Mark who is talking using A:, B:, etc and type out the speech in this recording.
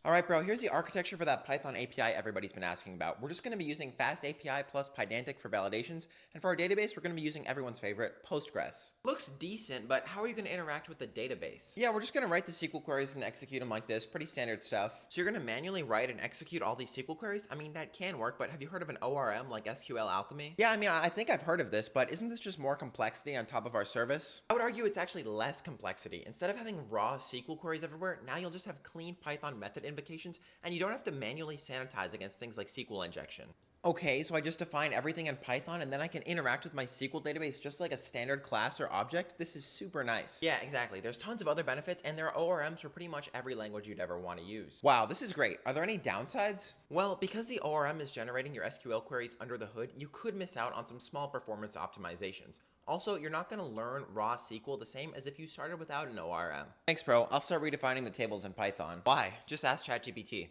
A: All right, bro, here's the architecture for that Python API everybody's been asking about. We're just going to be using Fast API plus Pydantic for validations, and for our database, we're going to be using everyone's favorite, Postgres. Looks decent, but how are you going to interact with the database? Yeah, we're just going to write the SQL queries and execute them like this, pretty standard stuff. So you're going to manually write and execute all these SQL queries? I mean, that can work, but have you heard of an ORM like SQL Alchemy? Yeah, I mean, I think I've heard of this, but isn't this just more complexity on top of our service? I would argue it's actually less complexity. Instead of having raw SQL queries everywhere, now you'll just have clean Python method invocations, and you don't have to manually sanitize against things like SQL injection. Okay, so I just define everything in Python and then I can interact with my SQL database just like a standard class or object? This is super nice. Yeah, exactly. There's tons of other benefits and there are ORMs for pretty much every language you'd ever want to use. Wow, this is great. Are there any downsides? Well, because the ORM is generating your SQL queries under the hood, you could miss out on some small performance optimizations. Also, you're not going to learn raw SQL the same as if you started without an ORM. Thanks, bro. I'll start redefining the tables in Python. Why? Just ask ChatGPT.